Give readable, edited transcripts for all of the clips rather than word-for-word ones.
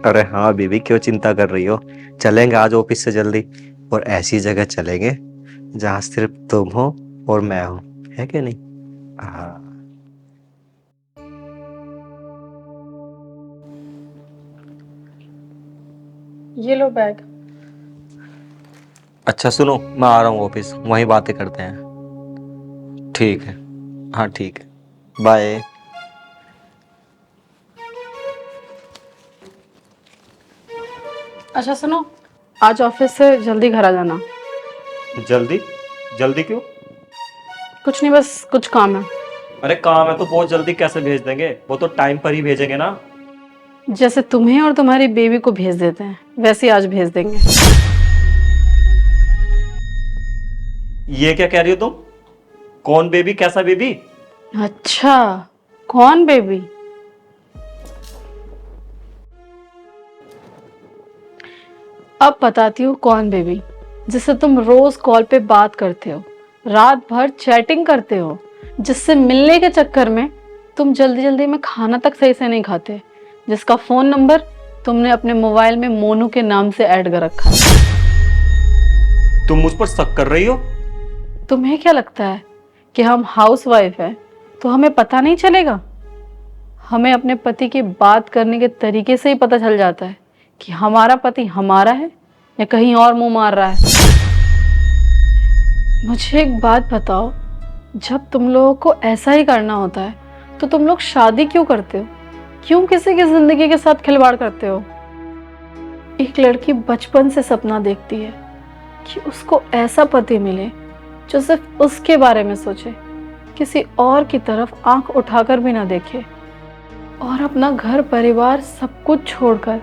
अरे हाँ बीबी, क्यों चिंता कर रही हो। चलेंगे आज ऑफिस से जल्दी, और ऐसी जगह चलेंगे जहाँ सिर्फ तुम हो और मैं हूँ, है कि नहीं। हाँ। ये लो बैग। अच्छा सुनो, मैं आ रहा हूँ ऑफिस, वहीं बातें करते हैं। ठीक है। हाँ ठीक है, बाय। अच्छा सुनो, आज ऑफिस से जल्दी घर आ जाना। जल्दी? जल्दी क्यों? कुछ नहीं, बस कुछ काम है। अरे काम है तो बहुत जल्दी कैसे भेज देंगे, वो तो टाइम पर ही भेजेंगे ना। जैसे तुम्हें और तुम्हारी बेबी को भेज देते हैं वैसे ही आज भेज देंगे। ये क्या कह रही हो तुम? कौन बेबी, कैसा बेबी? अच्छा, कौन बेबी? अब बताती हूँ कौन बेबी, जिससे तुम रोज कॉल पे बात करते हो, रात भर चैटिंग करते हो, जिससे मिलने के चक्कर में तुम जल्दी जल्दी में खाना तक सही से नहीं खाते, जिसका फोन नंबर तुमने अपने मोबाइल में मोनू के नाम से ऐड कर रखा है। तुम मुझ पर शक कर रही हो? तुम्हें क्या लगता है कि हम हाउसवाइफ हैं तो हमें पता नहीं चलेगा? हमें अपने पति की बात करने के तरीके से ही पता चल जाता है कि हमारा पति हमारा है या कहीं और मुंह मार रहा है। मुझे एक बात बताओ, जब तुम लोगों को ऐसा ही करना होता है तो तुम लोग शादी क्यों करते हो? क्यों किसी की जिंदगी के साथ खिलवाड़ करते हो? एक लड़की बचपन से सपना देखती है कि उसको ऐसा पति मिले जो सिर्फ उसके बारे में सोचे, किसी और की तरफ आंख उठाकर भी ना देखे, और अपना घर परिवार सब कुछ छोड़कर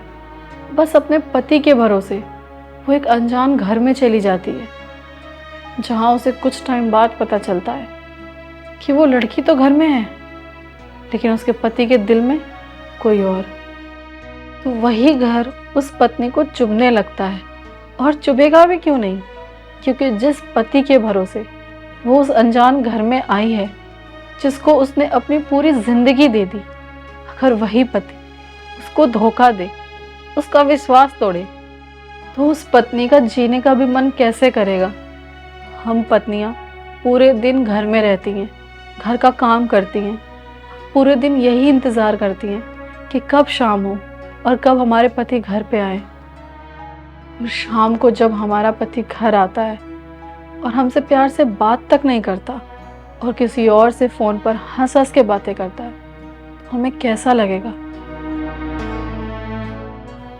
बस अपने पति के भरोसे वो एक अनजान घर में चली जाती है, जहां उसे कुछ टाइम बाद पता चलता है कि वो लड़की तो घर में है लेकिन उसके पति के दिल में कोई और। तो वही घर उस पत्नी को चुभने लगता है, और चुभेगा भी क्यों नहीं, क्योंकि जिस पति के भरोसे वो उस अनजान घर में आई है, जिसको उसने अपनी पूरी जिंदगी दे दी, अगर वही पति उसको धोखा दे, उसका विश्वास तोड़े, तो उस पत्नी का जीने का भी मन कैसे करेगा। हम पत्नियां पूरे दिन घर में रहती हैं, घर का काम करती हैं, पूरे दिन यही इंतजार करती हैं कि कब शाम हो और कब हमारे पति घर पे आए। और शाम को जब हमारा पति घर आता है और हमसे प्यार से बात तक नहीं करता और किसी और से फोन पर हंस हंस के बातें करता है, तो हमें कैसा लगेगा?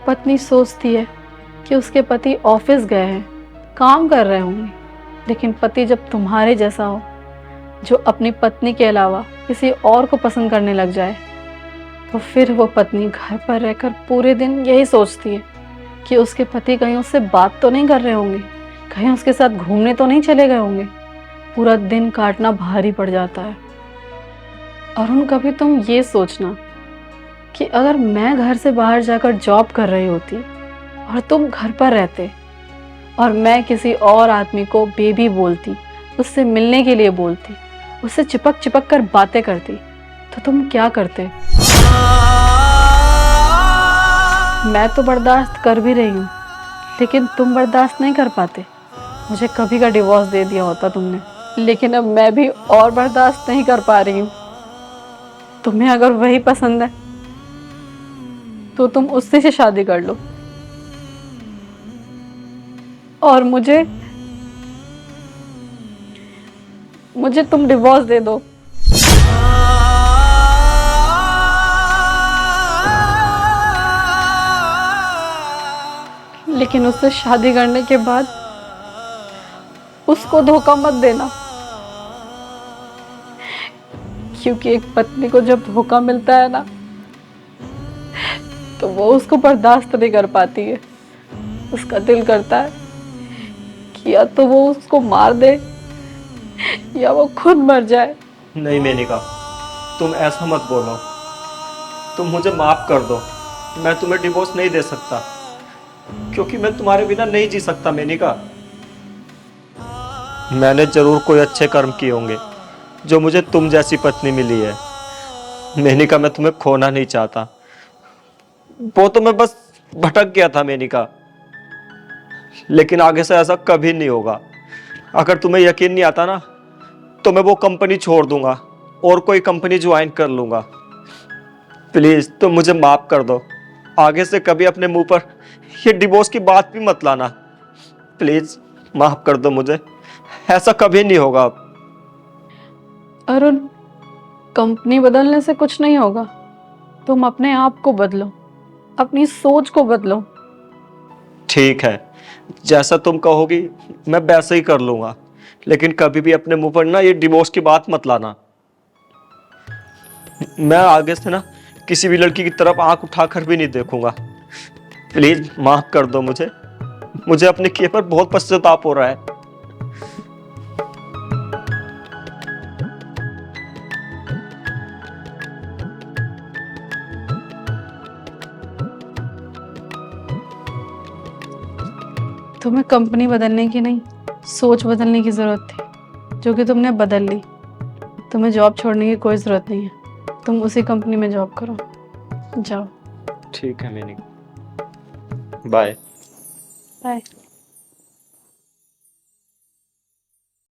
पत्नी सोचती है कि उसके पति ऑफिस गए हैं, काम कर रहे होंगे, लेकिन पति जब तुम्हारे जैसा हो, जो अपनी पत्नी के अलावा किसी और को पसंद करने लग जाए, तो फिर वो पत्नी घर पर रहकर पूरे दिन यही सोचती है कि उसके पति कहीं उससे बात तो नहीं कर रहे होंगे, कहीं उसके साथ घूमने तो नहीं चले गए होंगे। पूरा दिन काटना भारी पड़ जाता है। अरुण, कभी तुम ये सोचना कि अगर मैं घर से बाहर जाकर जॉब कर रही होती और तुम घर पर रहते, और मैं किसी और आदमी को बेबी बोलती, उससे मिलने के लिए बोलती, उससे चिपक चिपक कर बातें करती, तो तुम क्या करते? मैं तो बर्दाश्त कर भी रही हूँ, लेकिन तुम बर्दाश्त नहीं कर पाते। मुझे कभी का डिवोर्स दे दिया होता तुमने, लेकिन अब मैं भी और बर्दाश्त नहीं कर पा रही हूँ। तुम्हें अगर वही पसंद है तो तुम उससे से शादी कर लो, और मुझे मुझे तुम डिवोर्स दे दो। लेकिन उससे शादी करने के बाद उसको धोखा मत देना, क्योंकि एक पत्नी को जब धोखा मिलता है ना, तो वो उसको बर्दाश्त नहीं कर पाती है। उसका दिल करता है कि या तो वो उसको मार दे या वो खुद मर जाए। नहीं मेनिका, तुम ऐसा मत बोलो। तुम मुझे माफ कर दो, मैं तुम्हें डिवोर्स नहीं दे सकता, क्योंकि मैं तुम्हारे बिना नहीं जी सकता मेनिका। मैंने जरूर कोई अच्छे कर्म किए होंगे जो मुझे तुम जैसी पत्नी मिली है। मेनिका, मैं तुम्हें खोना नहीं चाहता, वो तो मैं बस भटक गया था मेनिका, लेकिन आगे से ऐसा कभी नहीं होगा। अगर तुम्हें यकीन नहीं आता ना, तो मैं वो कंपनी छोड़ दूंगा और कोई कंपनी ज्वाइन कर लूंगा। प्लीज तुम मुझे माफ कर दो। आगे से कभी अपने मुंह पर ये डिवोर्स की बात भी मत लाना। प्लीज माफ कर दो मुझे, ऐसा कभी नहीं होगा। अरुण, कंपनी बदलने से कुछ नहीं होगा। तुम अपने आप को बदलो, अपनी सोच को बदलो। ठीक है, जैसा तुम कहोगी मैं वैसे ही कर लूंगा, लेकिन कभी भी अपने मुंह पर ना ये डिवोर्स की बात मत लाना। मैं आगे से ना किसी भी लड़की की तरफ आंख उठाकर भी नहीं देखूंगा। प्लीज माफ कर दो मुझे, मुझे अपने किए पर बहुत पश्चाताप हो रहा है। तुम्हें कंपनी बदलने की नहीं, सोच बदलने की ज़रूरत थी, जो कि तुमने बदल ली। तुम्हें जॉब छोड़ने की कोई ज़रूरत नहीं है। तुम उसी कंपनी में जॉब करो, जाओ। ठीक है मेनिका, बाय। बाय।